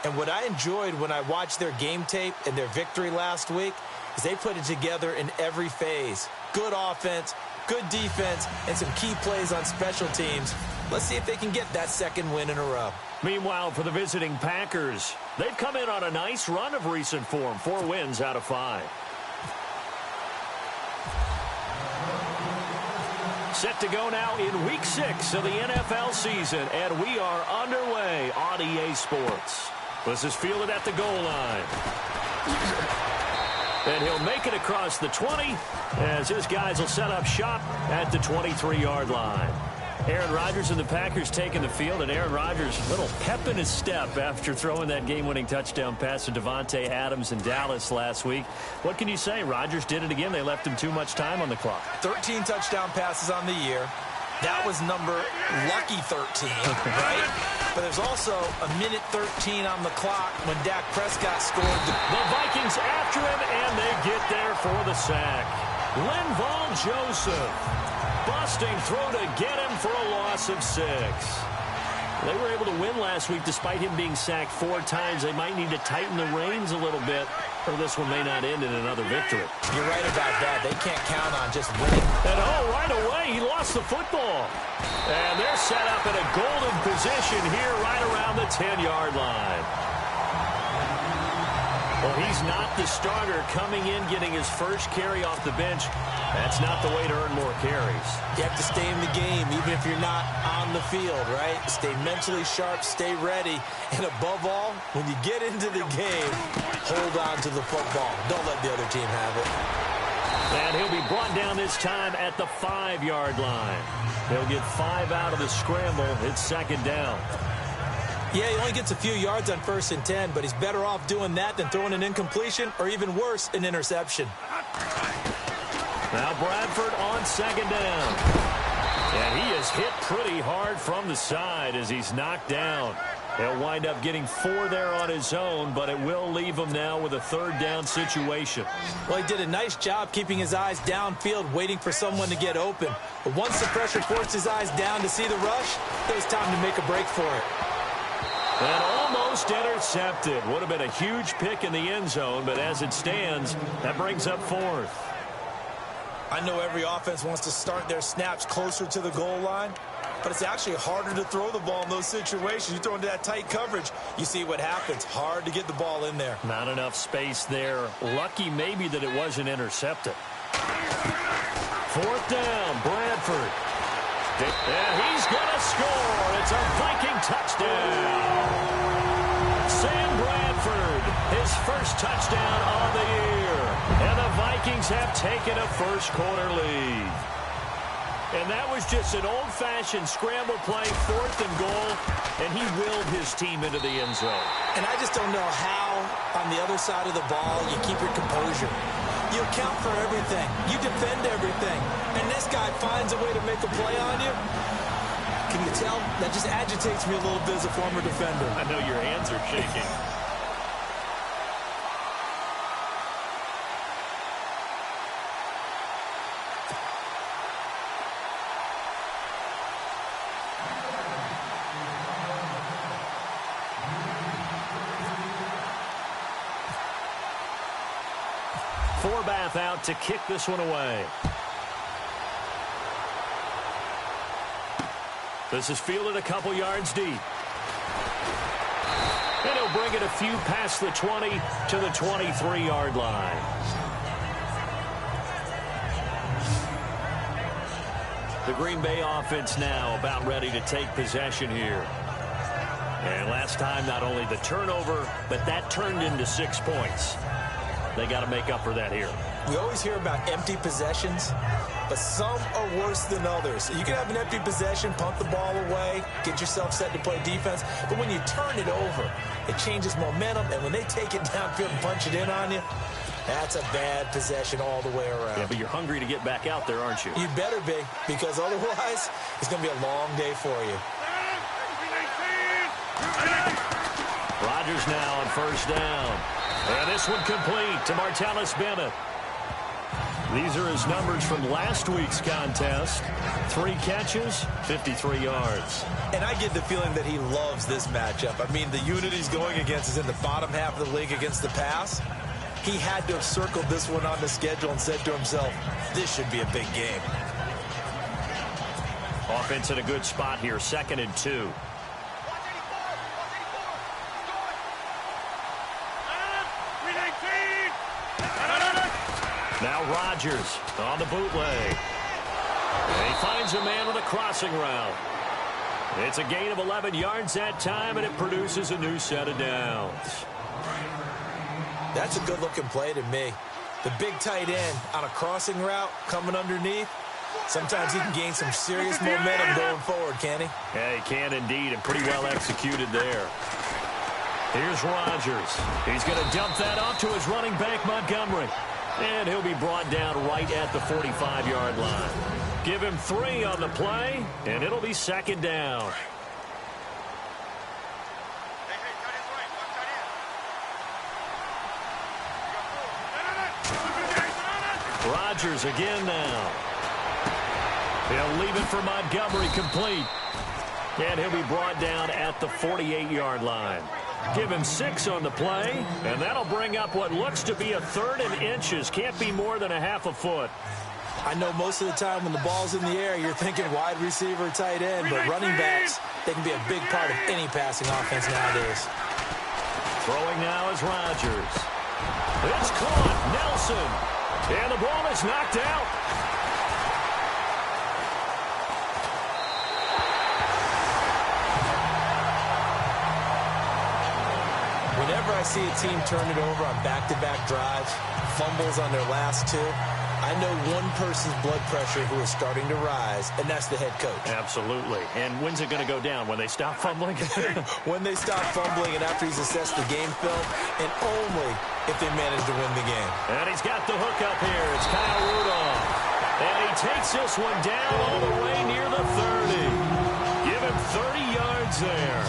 And what I enjoyed when I watched their game tape and their victory last week is they put it together in every phase. Good offense, good defense, and some key plays on special teams. Let's see if they can get that second win in a row. Meanwhile, for the visiting Packers, they've come in on a nice run of recent form. 4 wins out of 5. Set to go now in Week 6 of the NFL season, and we are underway on EA Sports. This is fielded at the goal line. And he'll make it across the 20 as his guys will set up shop at the 23-yard line. Aaron Rodgers and the Packers taking the field, and Aaron Rodgers, a little pep in his step after throwing that game-winning touchdown pass to Devontae Adams in Dallas last week. What can you say? Rodgers did it again. They left him too much time on the clock. 13 touchdown passes on the year. That was number lucky 13, right? But there's also a minute 13 on the clock when Dak Prescott scored. The Vikings after him, and they get there for the sack. Linval Joseph, busting throw to get him for a loss of 6. They were able to win last week despite him being sacked 4 times. They might need to tighten the reins a little bit, or this one may not end in another victory. You're right about that. They can't count on just winning. And right away, he lost the football. And they're set up in a golden position here right around the 10-yard line. Well, he's not the starter coming in, getting his first carry off the bench. That's not the way to earn more carries. You have to stay in the game, even if you're not on the field, right? Stay mentally sharp, stay ready. And above all, when you get into the game, hold on to the football. Don't let the other team have it. And he'll be brought down this time at the 5-yard line. He'll get 5 out of the scramble. It's second down. Yeah, he only gets a few yards on 1st and 10, but he's better off doing that than throwing an incompletion or even worse, an interception. Now Bradford on second down. And he is hit pretty hard from the side as he's knocked down. He'll wind up getting 4 there on his own, but it will leave him now with a 3rd down situation. Well, he did a nice job keeping his eyes downfield, waiting for someone to get open. But once the pressure forced his eyes down to see the rush, it was time to make a break for it. And almost intercepted. Would have been a huge pick in the end zone, but as it stands, that brings up 4th. I know every offense wants to start their snaps closer to the goal line, but it's actually harder to throw the ball in those situations. You throw into that tight coverage, you see what happens. Hard to get the ball in there. Not enough space there. Lucky maybe that it wasn't intercepted. 4th down, Bradford. And he's going to score. It's a Viking touchdown. Sam Bradford, his first touchdown on the year. And the Vikings have taken a first-quarter lead. And that was just an old-fashioned scramble play, 4th and goal, and he willed his team into the end zone. And I just don't know how, on the other side of the ball, you keep your composure. You account for everything. You defend everything. And this guy finds a way to make a play on you. Can you tell? That just agitates me a little bit as a former defender. I know your hands are shaking. Forbath out to kick this one away. This is fielded a couple yards deep. And he'll bring it a few past the 20 to the 23-yard line. The Green Bay offense now about ready to take possession here. And last time, not only the turnover, but that turned into 6 points. They got to make up for that here. We always hear about empty possessions, but some are worse than others. You can have an empty possession, punt the ball away, get yourself set to play defense, but when you turn it over, it changes momentum, and when they take it downfield and punch it in on you, that's a bad possession all the way around. Yeah, but you're hungry to get back out there, aren't you? You better be, because otherwise, it's going to be a long day for you. Rodgers now on 1st down. And this one complete to Martellus Bennett. These are his numbers from last week's contest. 3 catches, 53 yards. And I get the feeling that he loves this matchup. I mean, the unit he's going against is in the bottom half of the league against the pass. He had to have circled this one on the schedule and said to himself, this should be a big game. Offense in a good spot here, 2nd and 2. Now Rodgers on the bootleg. And he finds a man with a crossing route. It's a gain of 11 yards that time, and it produces a new set of downs. That's a good-looking play to me. The big tight end on a crossing route coming underneath. Sometimes he can gain some serious momentum going forward, can he? Yeah, he can indeed, and pretty well executed there. Here's Rodgers. He's going to dump that off to his running back, Montgomery. And he'll be brought down right at the 45-yard line. Give him 3 on the play, and it'll be 2nd down. Rodgers again now. He'll leave it for Montgomery, complete. And he'll be brought down at the 48-yard line. Give him 6 on the play, and that'll bring up what looks to be a 3rd and inches. Can't be more than a half a foot. I know most of the time when the ball's in the air, you're thinking wide receiver, tight end, but running backs, they can be a big part of any passing offense nowadays. Throwing now is Rodgers. It's caught, Nelson. And the ball is knocked out. Whenever I see a team turn it over on back-to-back drives, fumbles on their last 2, I know one person's blood pressure who is starting to rise, and that's the head coach. Absolutely. And when's it going to go down? When they stop fumbling? When they stop fumbling and after he's assessed the game film, and only if they manage to win the game. And he's got the hook up here. It's Kyle Rudolph. And he takes this one down all the way near the 30. Give him 30 yards there.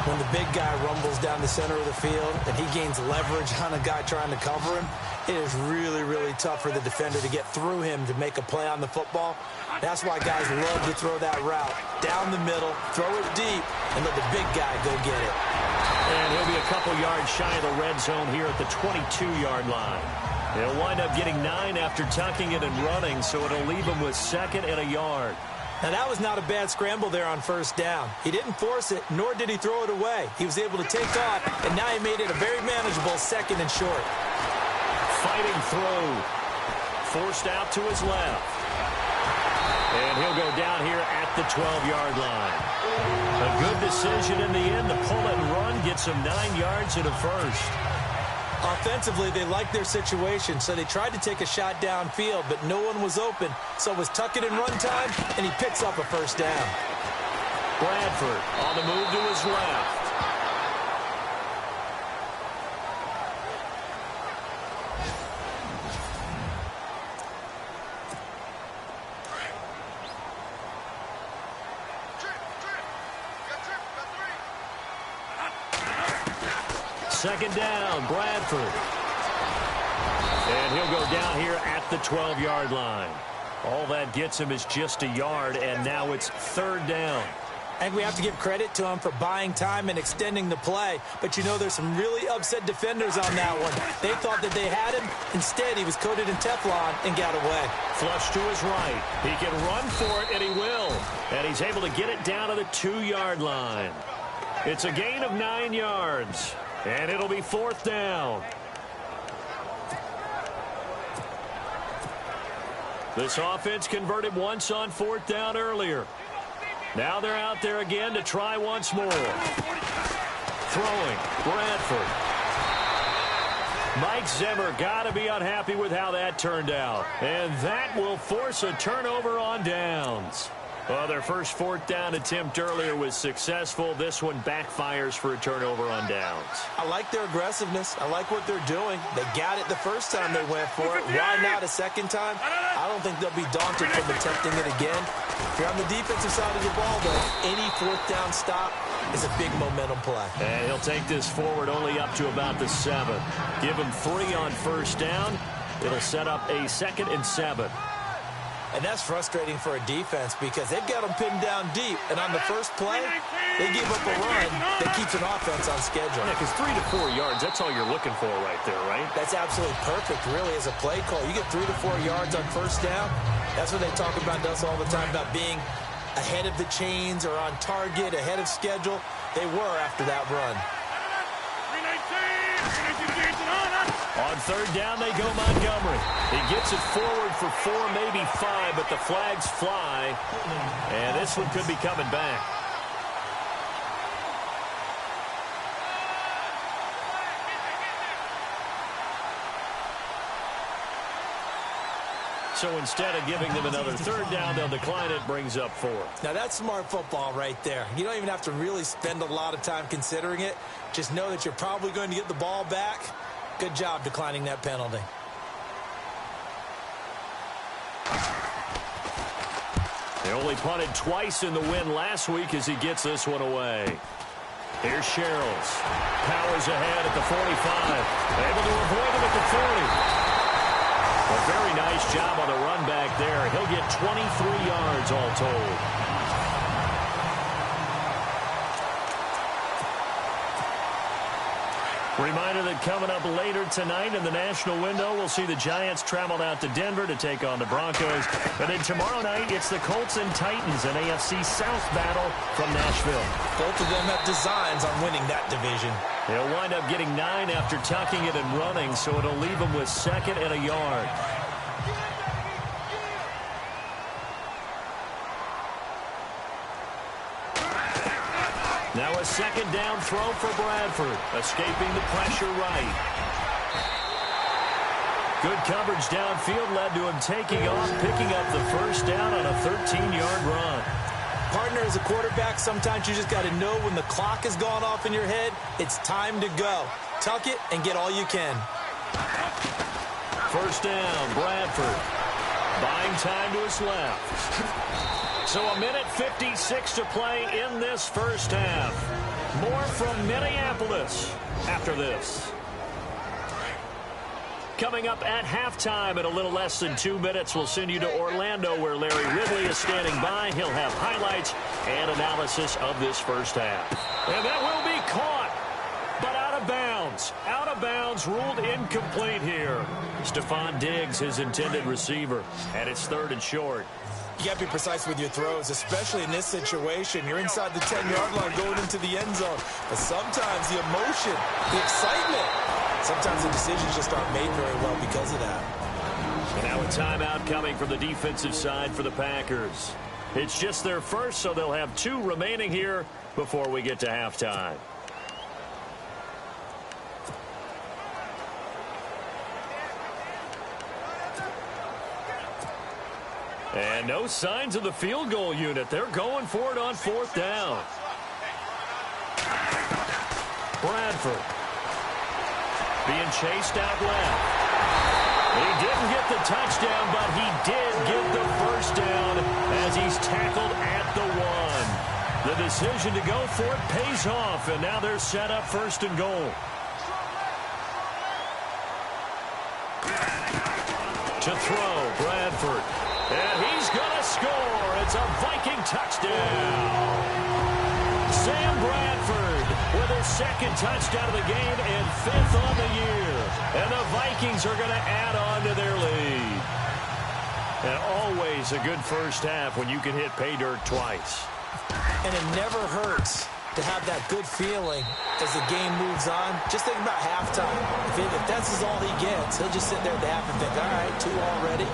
When the big guy rumbles down the center of the field and he gains leverage on a guy trying to cover him, it is really, really tough for the defender to get through him to make a play on the football. That's why guys love to throw that route down the middle, throw it deep, and let the big guy go get it. And he'll be a couple yards shy of the red zone here at the 22-yard line. He'll wind up getting 9 after tucking it and running, so it'll leave him with 2nd and a yard. Now, that was not a bad scramble there on 1st down. He didn't force it, nor did he throw it away. He was able to take off, and now he made it a very manageable 2nd and short. Fighting through. Forced out to his left. And he'll go down here at the 12-yard line. A good decision in the end. The pull and run gets him 9 yards and a first. Offensively, they liked their situation, so they tried to take a shot downfield, but no one was open. So it was tuck it and run time, and he picks up a 1st down. Bradford on the move to his left. Second down, Bradford. And he'll go down here at the 12-yard line. All that gets him is just a yard, and now it's 3rd down. I think we have to give credit to him for buying time and extending the play. But, you know, there's some really upset defenders on that one. They thought that they had him. Instead, he was coated in Teflon and got away. Flush to his right. He can run for it, and he will. And he's able to get it down to the 2-yard line. It's a gain of 9 yards. And it'll be 4th down. This offense converted once on 4th down earlier. Now they're out there again to try once more. Throwing, Bradford. Mike Zimmer got to be unhappy with how that turned out. And that will force a turnover on downs. Well, their first 4th down attempt earlier was successful. This one backfires for a turnover on downs. I like their aggressiveness. I like what they're doing. They got it the first time they went for it. Why not a second time? I don't think they'll be daunted from attempting it again. If you're on the defensive side of the ball, though, any 4th down stop is a big momentum play. And he'll take this forward only up to about the 7. Give him 3 on 1st down. It'll set up a 2nd and 7. And that's frustrating for a defense because they've got them pinned down deep. And on the first play, they give up a run that keeps an offense on schedule. Yeah, because 3 to 4 yards, that's all you're looking for right there, right? That's absolutely perfect, really, as a play call. You get 3 to 4 yards on first down. That's what they talk about us all the time, about being ahead of the chains or on target, ahead of schedule. They were after that run. On 3rd down, they go Montgomery. He gets it forward for 4, maybe 5, but the flags fly. And this one could be coming back. So instead of giving them another 3rd down, they'll decline it, brings up 4. Now, that's smart football right there. You don't even have to really spend a lot of time considering it. Just know that you're probably going to get the ball back. Good job declining that penalty. They only punted twice in the win last week as he gets this one away. Here's Sherrills. Powers ahead at the 45. Able to avoid him at the 40. A very nice job on the run back there. He'll get 23 yards all told. Reminder that coming up later tonight in the national window, we'll see the Giants traveled out to Denver to take on the Broncos. And then tomorrow night, it's the Colts and Titans, an AFC South battle from Nashville. Both of them have designs on winning that division. They'll wind up getting 9 after tucking it and running, so it'll leave them with 2nd and a yard. Now a 2nd down throw for Bradford, escaping the pressure right. Good coverage downfield led to him taking off, picking up the 1st down on a 13-yard run. Partner, as a quarterback, sometimes you just got to know when the clock has gone off in your head, it's time to go. Tuck it and get all you can. 1st down, Bradford. Buying time to his left. So a minute 56 to play in this 1st half. More from Minneapolis after this. Coming up at halftime in a little less than 2 minutes, we'll send you to Orlando where Larry Ridley is standing by. He'll have highlights and analysis of this 1st half. And that will be caught, but out of bounds. Out of bounds, ruled incomplete here. Stephon Diggs, his intended receiver, and it's 3rd and short. You got to be precise with your throws, especially in this situation. You're inside the 10-yard line going into the end zone. But sometimes the emotion, the excitement, sometimes the decisions just aren't made very well because of that. And now a timeout coming from the defensive side for the Packers. It's just their first, so they'll have 2 remaining here before we get to halftime. And no signs of the field goal unit. They're going for it on 4th down. Bradford being chased out left. He didn't get the touchdown, but he did get the 1st down as he's tackled at the 1. The decision to go for it pays off, and now they're set up 1st and goal. To throw, Bradford. And he's going to score. It's a Viking touchdown. Sam Bradford with his 2nd touchdown of the game and 5th on the year. And the Vikings are going to add on to their lead. And always a good 1st half when you can hit pay dirt twice. And it never hurts to have that good feeling as the game moves on. Just think about halftime. If that's all he gets, he'll just sit there at the half and think, all right, 2 already.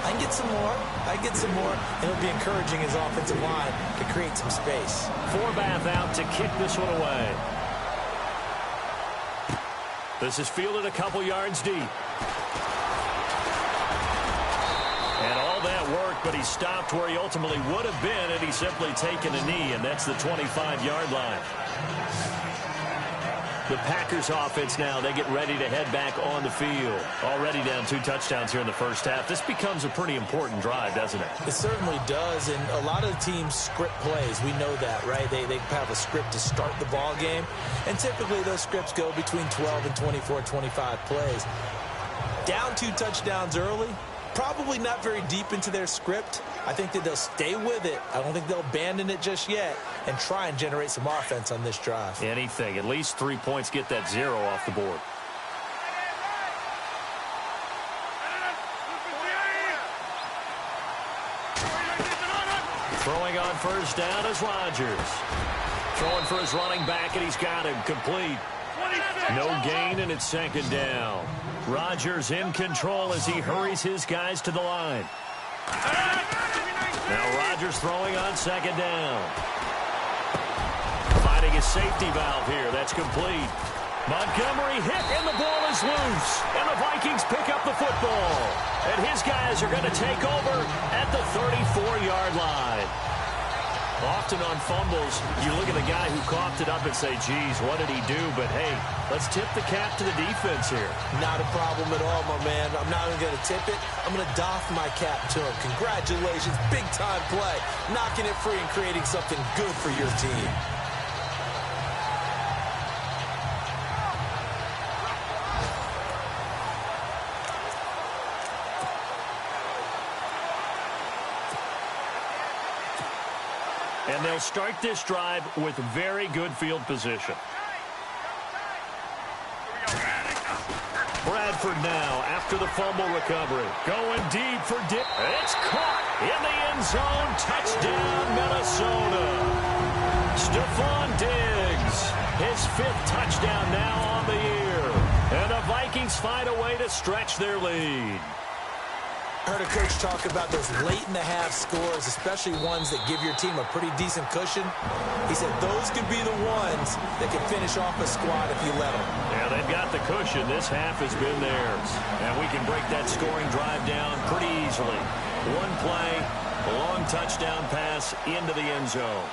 I can get some more. I can get some more. And it'll be encouraging his offensive line to create some space. Forbath out to kick this one away. This is fielded a couple yards deep. And all that work, but he stopped where he ultimately would have been had he simply taken a knee, and that's the 25-yard line. The Packers offense now, they get ready to head back on the field. Already down 2 touchdowns here in the 1st half. This becomes a pretty important drive, doesn't it? It certainly does, and a lot of the teams script plays. We know that, right? They have a script to start the ball game, and typically those scripts go between 12 and 24, 25 plays. Down 2 touchdowns early, probably not very deep into their script. I think that they'll stay with it. I don't think they'll abandon it just yet and try and generate some offense on this drive. Anything. At least 3 points, get that 0 off the board. Throwing on first down is Rodgers. Throwing for his running back, and he's got him complete. No gain, and it's second down. Rodgers in control as he hurries his guys to the line. Now Rodgers throwing on second down. Finding his safety valve here. That's complete. Montgomery hit, and the ball is loose. And the Vikings pick up the football. And his guys are going to take over at the 34-yard line. Often on fumbles, you look at the guy who coughed it up and say, geez, what did he do? But, hey, let's tip the cap to the defense here. Not a problem at all, my man. I'm not even going to tip it. I'm going to doff my cap to him. Congratulations. Big-time play. Knocking it free and creating something good for your team. And they'll start this drive with very good field position. Bradford now after the fumble recovery. Going deep for Dick. It's caught in the end zone. Touchdown, Minnesota. Stephon Diggs, his 5th touchdown now on the year. And the Vikings find a way to stretch their lead. I heard a coach talk about those late-in-the-half scores, especially ones that give your team a pretty decent cushion. He said those could be the ones that can finish off a squad if you let them. Yeah, they've got the cushion. This half has been theirs. And we can break that scoring drive down pretty easily. One play, a long touchdown pass into the end zone.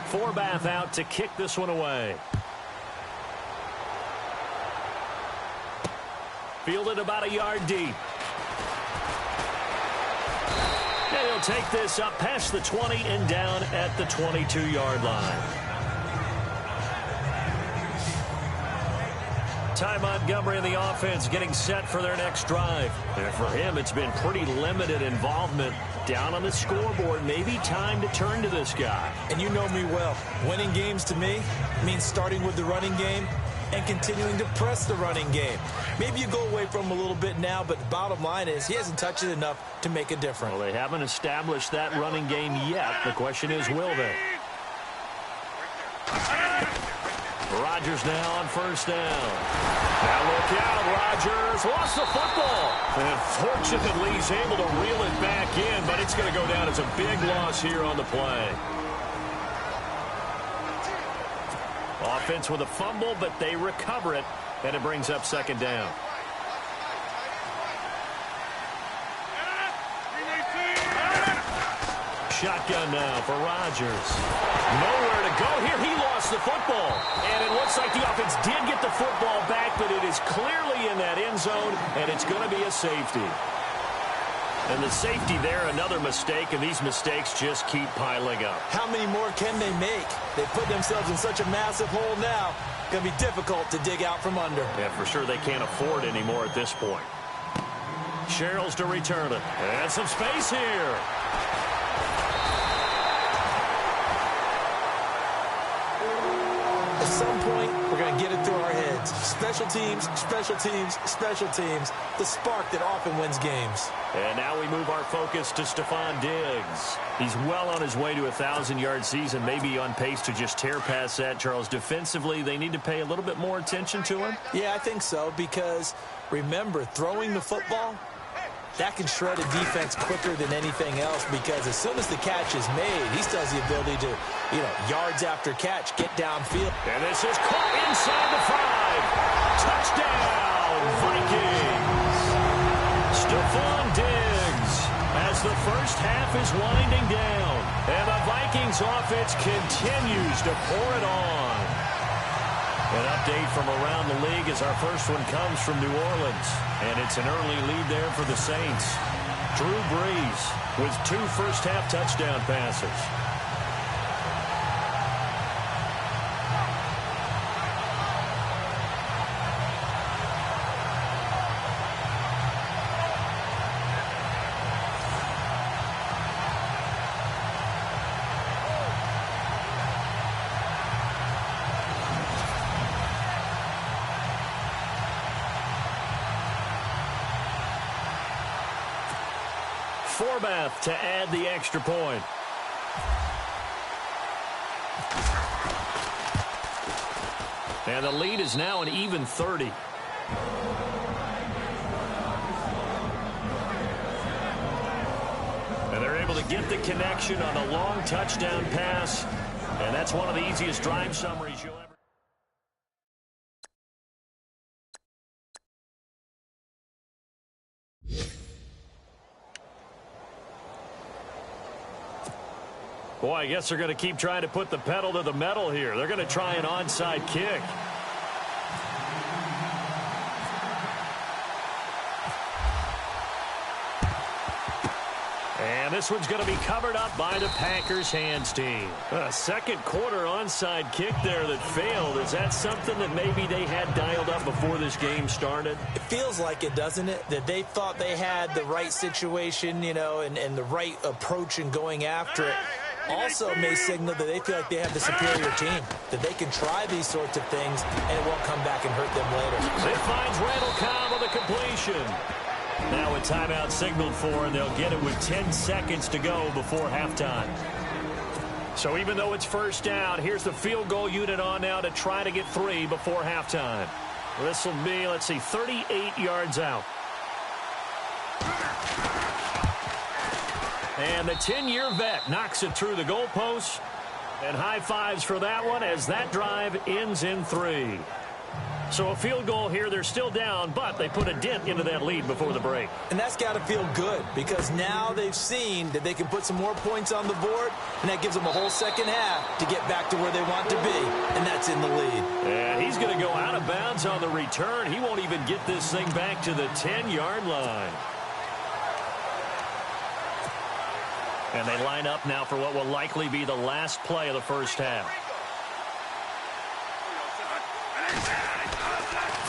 Forbath out to kick this one away. Fielded about a yard deep. And he'll take this up past the 20 and down at the 22-yard line. Ty Montgomery and the offense getting set for their next drive. And for him, it's been pretty limited involvement down on the scoreboard. Maybe time to turn to this guy. And you know me well. Winning games to me means starting with the running game and continuing to press the running game. Maybe you go away from him a little bit now, but the bottom line is he hasn't touched it enough to make a difference. Well, they haven't established that running game yet. The question is, will they? Rodgers now on first down. Now look out, Rodgers lost the football. And fortunately, he's able to reel it back in, but it's going to go down as a big loss here on the play. Offense with a fumble, but they recover it, and it brings up second down. Shotgun now for Rodgers. Nowhere to go here. He lost the football. And it looks like the offense did get the football back, but it is clearly in that end zone, and it's going to be a safety. And the safety there, another mistake, and these mistakes just keep piling up. How many more can they make? They put themselves in such a massive hole now. Going to be difficult to dig out from under. Yeah, for sure they can't afford anymore at this point. Sherrills to return it. And some space here. At some point, we're going to get it through our heads. Special teams, special teams, special teams. The spark that often wins games. And now we move our focus to Stephon Diggs. He's well on his way to a 1,000-yard season, maybe on pace to just tear past that, Charles. Defensively, they need to pay a little bit more attention to him? Yeah, I think so, because remember, throwing the football, that can shred a defense quicker than anything else, because as soon as the catch is made, he still has the ability to, yards after catch, get downfield. And this is caught inside the 5. Touchdown, Vikings. Stephon Diggs has first half is winding down, and the Vikings offense continues to pour it on. An update from around the league as our first one comes from New Orleans, and it's an early lead there for the Saints. Drew Brees with 2 first-half touchdown passes. Forbath to add the extra point. And the lead is now an even 30. And they're able to get the connection on a long touchdown pass. And that's one of the easiest drive summaries you'll ever. Boy, I guess they're going to keep trying to put the pedal to the metal here. They're going to try an onside kick. And this one's going to be covered up by the Packers hands team. A second quarter onside kick there that failed. Is that something that maybe they had dialed up before this game started? It feels like it, doesn't it? That they thought they had the right situation, you know, and the right approach in going after it. Also may signal that they feel like they have the superior team, that they can try these sorts of things and it won't come back and hurt them later. It finds Randall Cobb on the completion. Now a timeout signaled for, and they'll get it with 10 seconds to go before halftime. So even though it's first down, here's the field goal unit on now to try to get 3 before halftime. This will be, let's see, 38 yards out. And the 10-year vet knocks it through the goalpost. And high fives for that one as that drive ends in 3. So a field goal here. They're still down, but they put a dent into that lead before the break. And that's got to feel good because now they've seen that they can put some more points on the board, and that gives them a whole second half to get back to where they want to be, and that's in the lead. And he's going to go out of bounds on the return. He won't even get this thing back to the 10-yard line. And they line up now for what will likely be the last play of the first half.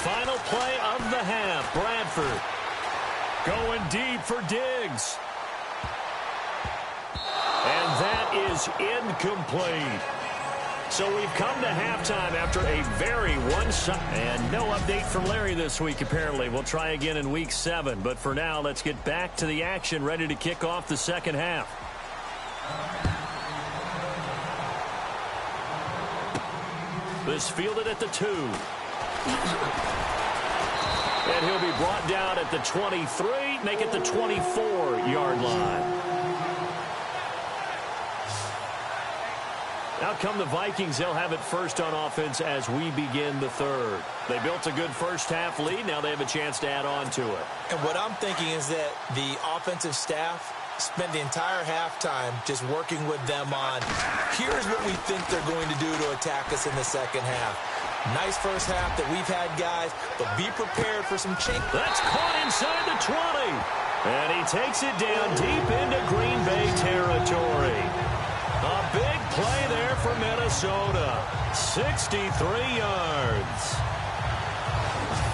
Final play of the half. Bradford going deep for Diggs. And that is incomplete. So we've come to halftime after a very one-sided. And no update from Larry this week, apparently. We'll try again in Week 7. But for now, let's get back to the action, ready to kick off the second half. This fielded at the 2. And he'll be brought down at the 23, make it the 24-yard line. Out come the Vikings. They'll have it first on offense as we begin the third. They built a good first-half lead. Now they have a chance to add on to it. And what I'm thinking is that the offensive staff spent the entire halftime just working with them on, here's what we think they're going to do to attack us in the second half. Nice first half that we've had, guys, but be prepared for some change. That's caught inside the 20. And he takes it down deep into Greenbay territory. A big play there for Minnesota. 63 yards.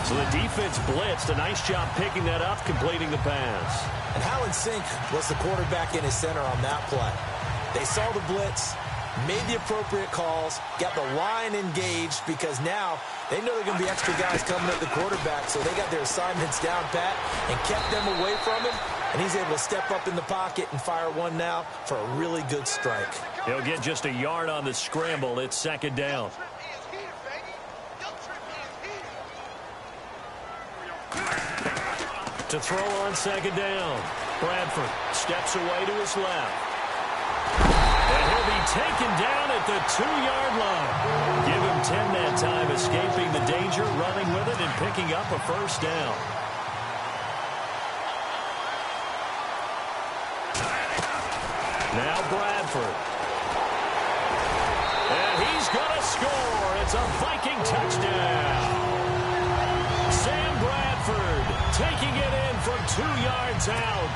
So the defense blitzed. A nice job picking that up, completing the pass. And how in sync was the quarterback in his center on that play? They saw the blitz, made the appropriate calls, got the line engaged because now they know they're going to be extra guys coming at the quarterback, so they got their assignments down pat and kept them away from him, and he's able to step up in the pocket and fire one now for a really good strike. He'll get just a yard on the scramble. It's second down. To throw on second down. Bradford steps away to his left. And he'll be taken down at the 2-yard line. Give him 10 that time, escaping the danger, running with it, and picking up a first down. Now Bradford. And he's going to score. It's a Viking touchdown. Sam Bradford taking it in from 2 yards out.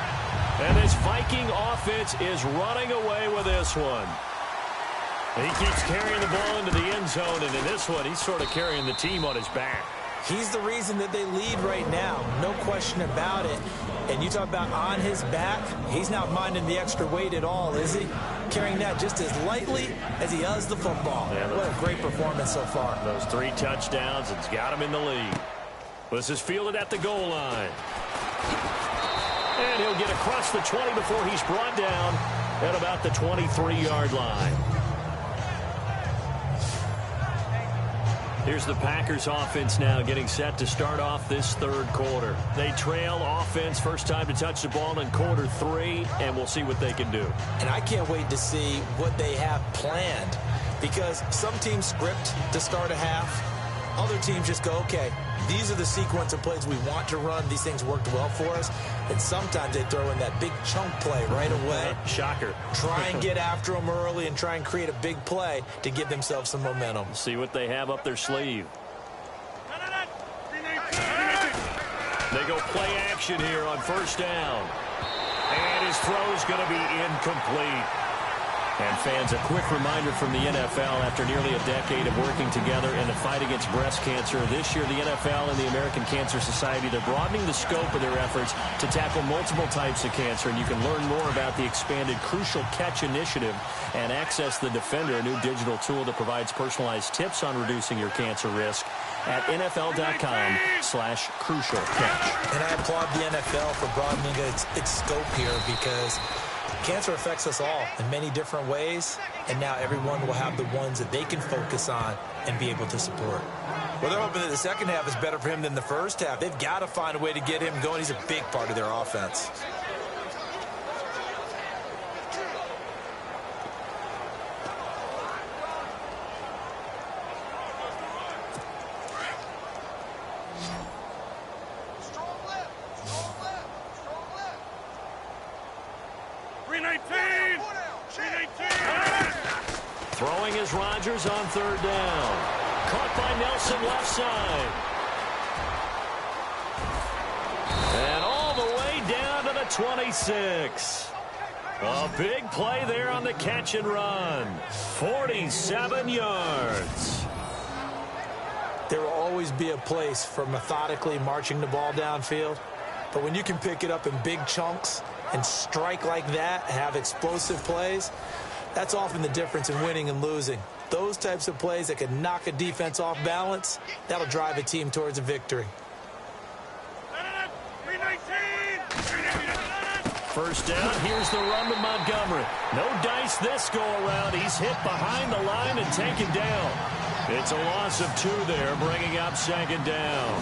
And this Viking offense is running away with this one. He keeps carrying the ball into the end zone, and in this one, he's sort of carrying the team on his back. He's the reason that they lead right now. No question about it. And you talk about on his back, he's not minding the extra weight at all, is he? Carrying that just as lightly as he does the football. Yeah, what a great performance so far. Those 3 touchdowns, it's got him in the lead. This is fielded at the goal line. And he'll get across the 20 before he's brought down at about the 23-yard line. Here's the Packers offense now getting set to start off this 3rd quarter. They trail offense, first time to touch the ball in quarter 3, and we'll see what they can do. And I can't wait to see what they have planned, because some teams script to start a half. Other teams just go, okay, these are the sequence of plays we want to run. These things worked well for us. And sometimes they throw in that big chunk play right away. Shocker. Try and get after them early and try and create a big play to give themselves some momentum. See what they have up their sleeve. They go play action here on first down. And his throw's going to be incomplete. And fans, a quick reminder from the NFL, after nearly a decade of working together in the fight against breast cancer, this year the NFL and the American Cancer Society, they're broadening the scope of their efforts to tackle multiple types of cancer. And you can learn more about the expanded Crucial Catch initiative and access the Defender, a new digital tool that provides personalized tips on reducing your cancer risk at NFL.com/crucial catch. And I applaud the NFL for broadening its scope here, because cancer affects us all in many different ways, and now everyone will have the ones that they can focus on and be able to support. Well, they're hoping that the second half is better for him than the first half. They've got to find a way to get him going. He's a big part of their offense. Throwing is Rodgers on 3rd down. Caught by Nelson left side. And all the way down to the 26. A big play there on the catch and run. 47 yards. There will always be a place for methodically marching the ball downfield. But when you can pick it up in big chunks and strike like that, have explosive plays, that's often the difference in winning and losing. Those types of plays that can knock a defense off balance, that'll drive a team towards a victory. First down, here's the run to Montgomery. No dice this go-around. He's hit behind the line and taken down. It's a loss of 2 there, bringing up 2nd down.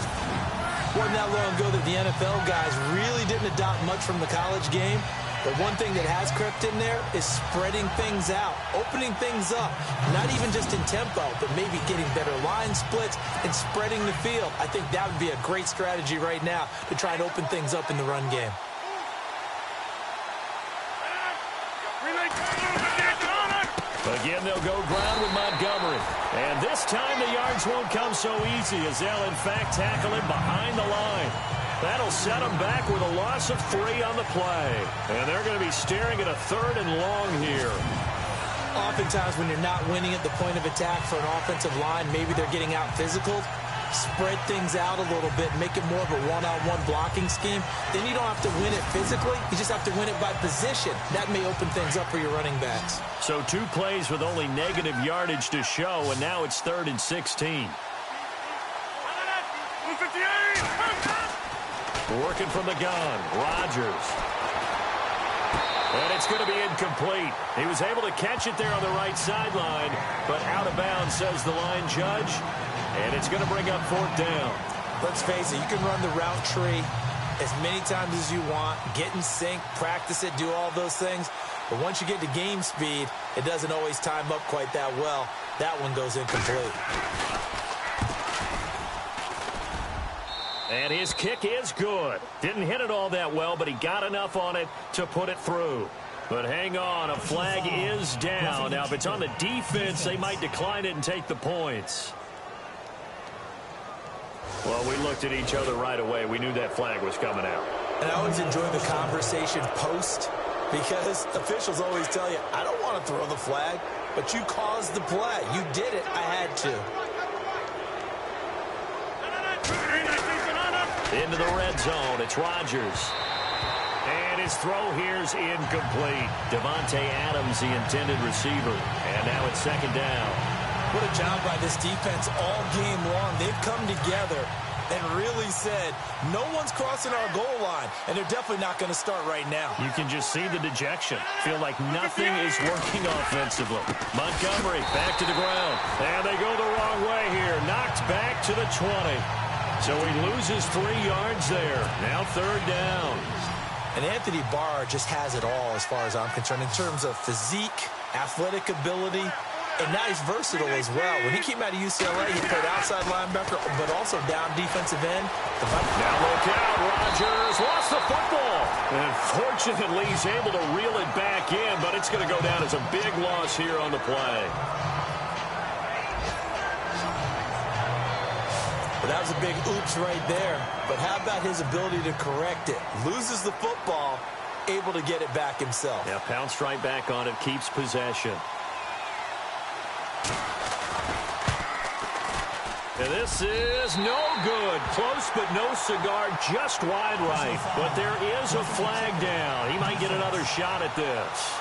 Wasn't that long ago that the NFL guys really didn't adopt much from the college game. But one thing that has crept in there is spreading things out, opening things up, not even just in tempo, but maybe getting better line splits and spreading the field. I think that would be a great strategy right now to try and open things up in the run game. Again, they'll go ground with Montgomery. And this time the yards won't come so easy, as they'll, in fact, tackle him behind the line. That'll set them back with a loss of 3 on the play. And they're going to be staring at a 3rd and long here. Oftentimes when you're not winning at the point of attack for an offensive line, maybe they're getting out physical. Spread things out a little bit, make it more of a one-on-one blocking scheme. Then you don't have to win it physically. You just have to win it by position. That may open things up for your running backs. So 2 plays with only negative yardage to show, and now it's 3rd and 16. Working from the gun, Rodgers. And it's going to be incomplete. He was able to catch it there on the right sideline, but out of bounds, says the line judge. And it's going to bring up 4th down. Let's face it, you can run the route tree as many times as you want, get in sync, practice it, do all those things. But once you get to game speed, it doesn't always time up quite that well. That one goes incomplete. And his kick is good. Didn't hit it all that well, but he got enough on it to put it through. But hang on, a flag is down. Now, if it's on the defense, they might decline it and take the points. Well, we looked at each other right away. We knew that flag was coming out. And I always enjoy the conversation post because officials always tell you, I don't want to throw the flag, but you caused the play. You did it. I had to. Into the red zone. It's Rodgers. And his throw here's incomplete. Devontae Adams, the intended receiver. And now it's second down. What a job by this defense all game long. They've come together and really said, no one's crossing our goal line, and they're definitely not going to start right now. You can just see the dejection. Feel like nothing is working offensively. Montgomery back to the ground. And they go the wrong way here. Knocked back to the 20. So he loses 3 yards there. Now third down. And Anthony Barr just has it all as far as I'm concerned in terms of physique, athletic ability, and now he's versatile as well. When he came out of UCLA, he played outside linebacker, but also down defensive end. Now look out, Rodgers lost the football. And fortunately, he's able to reel it back in, but it's going to go down as a big loss here on the play. But that was a big oops right there. But how about his ability to correct it? Loses the football, able to get it back himself. Yeah, pounced right back on it, keeps possession. And this is no good. Close but no cigar, just wide right. But there is a flag down. He might get another shot at this.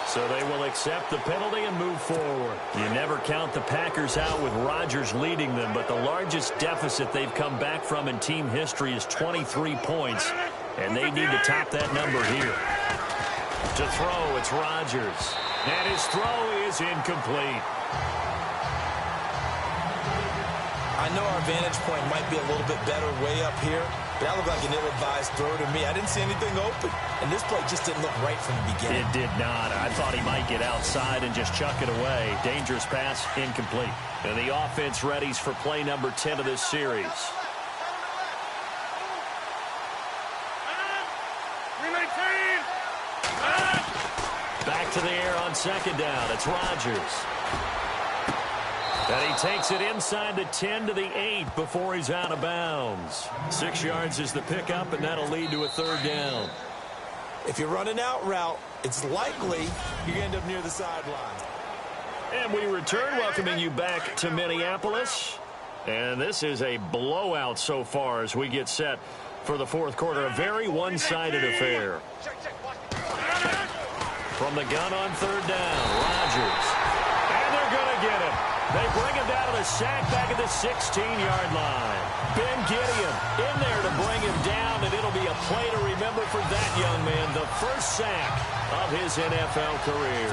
So they will accept the penalty and move forward. You never count the Packers out with Rodgers leading them, but the largest deficit they've come back from in team history is 23 points, and they need to top that number here. To throw, it's Rodgers. And his throw is incomplete. I know our vantage point might be a little bit better way up here, but that looked like an ill-advised throw to me. I didn't see anything open, and this play just didn't look right from the beginning. It did not. I thought he might get outside and just chuck it away. Dangerous pass, incomplete. And the offense readies for play number 10 of this series. Back to the air on second down. It's Rodgers. And he takes it inside the 10 to the 8 before he's out of bounds. 6 yards is the pickup, and that'll lead to a third down. If you run an out route, it's likely you end up near the sideline. And we return, welcoming you back to Minneapolis. And this is a blowout so far as we get set for the fourth quarter. A very one-sided affair. From the gun on third down, Rodgers. And they're going to get him. They bring him down to the sack back at the 16-yard line. Ben Gideon in there to bring him down, and it'll be a play to remember for that young man. The first sack of his NFL career.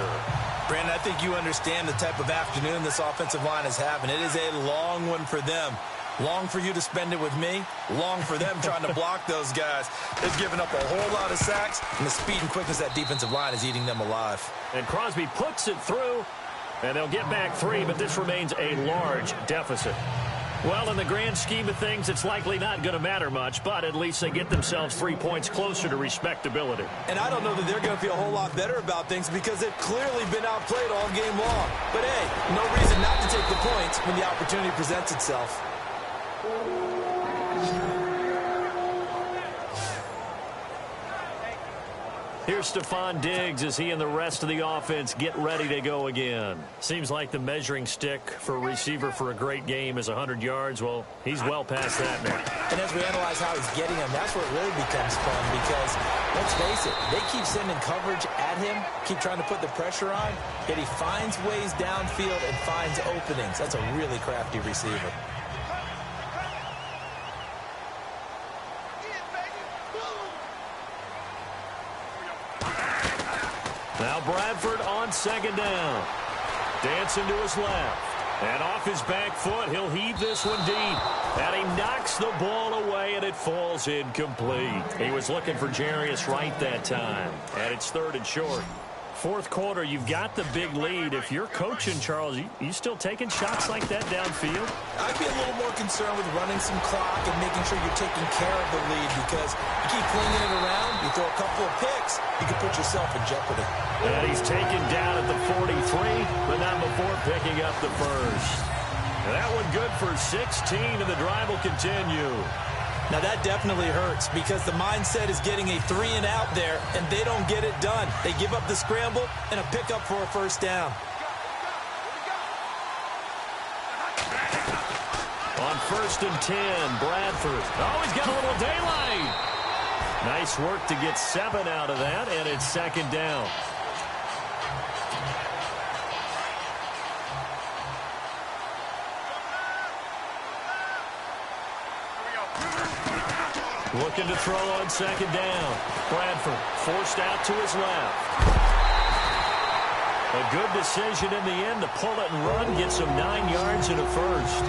Brandon, I think you understand the type of afternoon this offensive line is having. It is a long one for them. Long for you to spend it with me. Long for them trying to block those guys. They've given up a whole lot of sacks, and the speed and quickness of that defensive line is eating them alive. And Crosby puts it through. And they'll get back 3, but this remains a large deficit. Well, in the grand scheme of things, it's likely not going to matter much, but at least they get themselves 3 points closer to respectability. And I don't know that they're going to feel a whole lot better about things because they've clearly been outplayed all game long. But, hey, no reason not to take the points when the opportunity presents itself. Here's Stephon Diggs as he and the rest of the offense get ready to go again. Seems like the measuring stick for a receiver for a great game is 100 yards. Well, he's well past that now. And as we analyze how he's getting them, that's where it really becomes fun because, let's face it, they keep sending coverage at him, keep trying to put the pressure on, yet he finds ways downfield and finds openings. That's a really crafty receiver. Now Bradford on second down. Dancing to his left. And off his back foot, he'll heave this one deep. And he knocks the ball away, and it falls incomplete. He was looking for Jarius Wright that time. And it's third and short. Fourth quarter, you've got the big lead. If you're coaching, Charles, you still taking shots like that downfield? I'd be a little more concerned with running some clock and making sure you're taking care of the lead, because you keep flinging it around, you throw a couple of picks, you can put yourself in jeopardy. And he's taken down at the 43, but not before picking up the first. And that one good for 16, and the drive will continue. Now that definitely hurts, because the mindset is getting a 3 and out there, and they don't get it done. They give up the scramble and a pickup for a first down. On 1st and 10, Bradford. Oh, he's got a little daylight. Nice work to get 7 out of that, and it's 2nd down. Looking to throw on 2nd down. Bradford forced out to his left. A good decision in the end to pull it and run, gets him 9 yards and a first.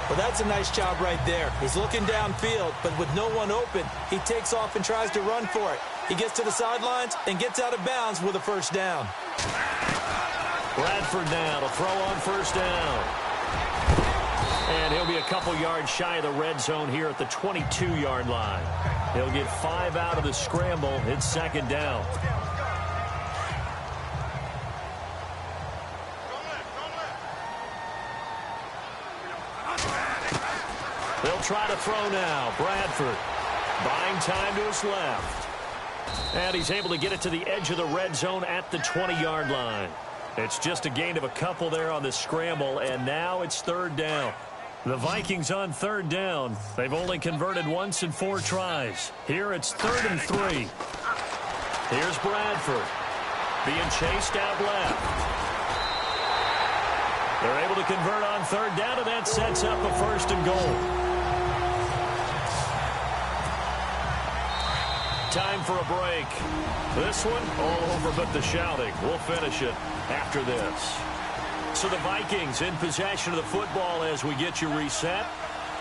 Well, that's a nice job right there. He's looking downfield, but with no one open, he takes off and tries to run for it. He gets to the sidelines and gets out of bounds with a first down. Bradford now to throw on 1st down. And he'll be a couple yards shy of the red zone here at the 22-yard line. He'll get 5 out of the scramble. It's 2nd down. They'll try to throw now. Bradford buying time to his left. And he's able to get it to the edge of the red zone at the 20-yard line. It's just a gain of a couple there on the scramble, and now it's 3rd down. The Vikings on 3rd down. They've only converted once in 4 tries. Here it's 3rd and 3. Here's Bradford being chased out left. They're able to convert on 3rd down, and that sets up a 1st and goal. Time for a break. This one all over but the shouting. We'll finish it after this. So the Vikings in possession of the football as we get you reset.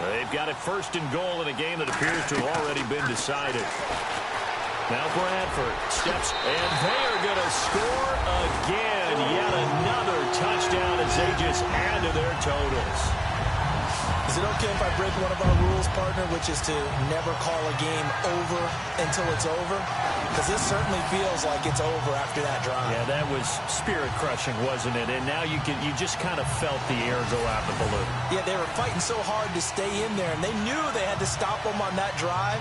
They've got it 1st and goal in a game that appears to have already been decided. Now Bradford steps, and they are going to score again. Yet another touchdown as they just add to their totals. Is it okay if I break one of our rules, partner, which is to never call a game over until it's over? Because this certainly feels like it's over after that drive. Yeah, that was spirit-crushing, wasn't it? And now you just kind of felt the air go out the balloon. Yeah, they were fighting so hard to stay in there, and they knew they had to stop them on that drive.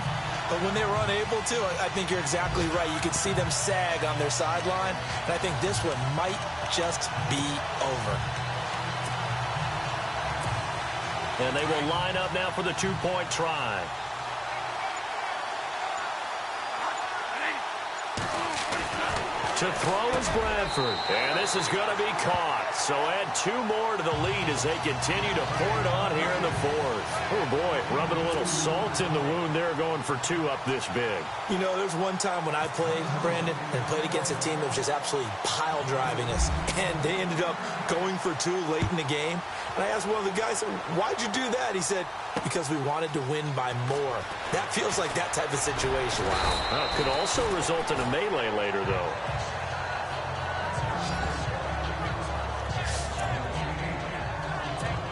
But when they were unable to, I think you're exactly right. You could see them sag on their sideline, and I think this one might just be over. And they will line up now for the 2-point try. To throw is Bradford. And this is going to be caught. So add 2 more to the lead as they continue to pour it on here in the 4th. Oh, boy, rubbing a little salt in the wound there, going for 2 up this big. You know, there's one time when I played, Brandon, and played against a team that was just absolutely pile driving us. And they ended up going for 2 late in the game. And I asked one of the guys, why'd you do that? He said, because we wanted to win by more. That feels like that type of situation. Wow. Well, it could also result in a melee later, though.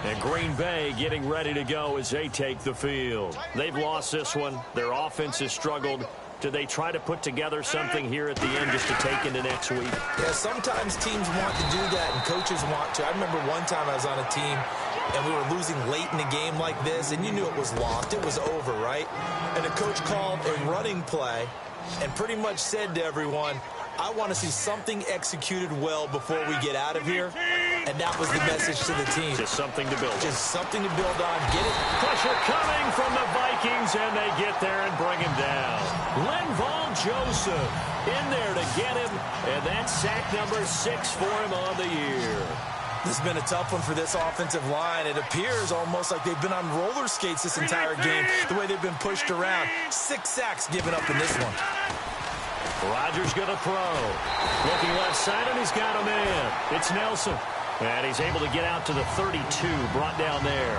And Green Bay getting ready to go as they take the field. They've lost this one. Their offense has struggled. Do they try to put together something here at the end just to take into next week? Yeah, sometimes teams want to do that and coaches want to. I remember one time I was on a team and we were losing late in a game like this, and you knew it was lost. It was over, right? And the coach called a running play and pretty much said to everyone, I want to see something executed well before we get out of here. And that was the message to the team. Just something to build on. Just something to build on. Get it? Pressure coming from the Vikings, and they get there and bring him down. Linval Joseph in there to get him, and that's sack number 6 for him on the year. This has been a tough one for this offensive line. It appears almost like they've been on roller skates this entire game, the way they've been pushed around. 6 sacks given up in this one. Rodgers going to throw. Looking left side, and he's got a man. It's Nelson. And he's able to get out to the 32, brought down there.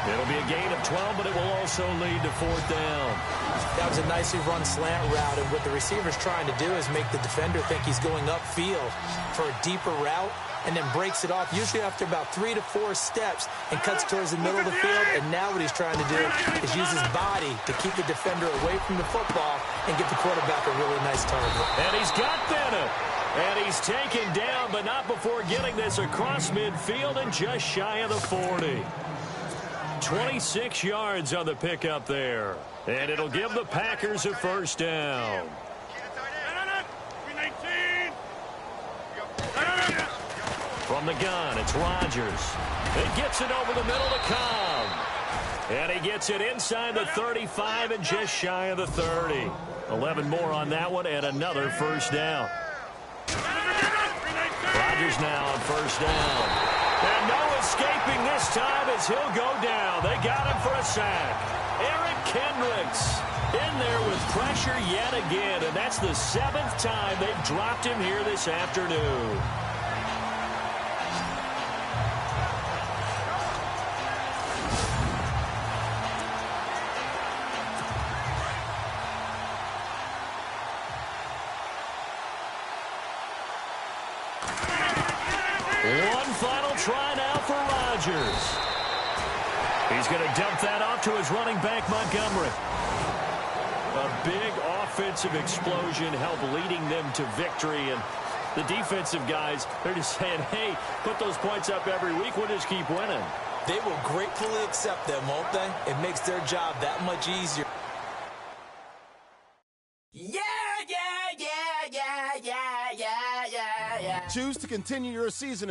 It'll be a gain of 12, but it will also lead to 4th down. That was a nicely run slant route, and what the receiver's trying to do is make the defender think he's going upfield for a deeper route, and then breaks it off, usually after about 3 to 4 steps, and cuts towards the middle of the field. And now what he's trying to do is use his body to keep the defender away from the football and get the quarterback a really nice target. And he's got Bennett. And he's taken down, but not before getting this across midfield and just shy of the 40. 26 yards on the pickup there. And it'll give the Packers a 1st down. From the gun, it's Rodgers. It gets it over the middle to Cobb. And he gets it inside the 35 and just shy of the 30. 11 more on that one and another 1st down. Rodgers now on 1st down. And no escaping this time as he'll go down. They got him for a sack. Eric Kendricks in there with pressure yet again. And that's the 7th time they've dropped him here this afternoon. One final try now for Rodgers. He's going to dump that off to his running back, Montgomery. A big offensive explosion helped leading them to victory. And the defensive guys, they're just saying, hey, put those points up every week. We'll just keep winning. They will gratefully accept them, won't they? It makes their job that much easier. Yeah! Choose to continue your season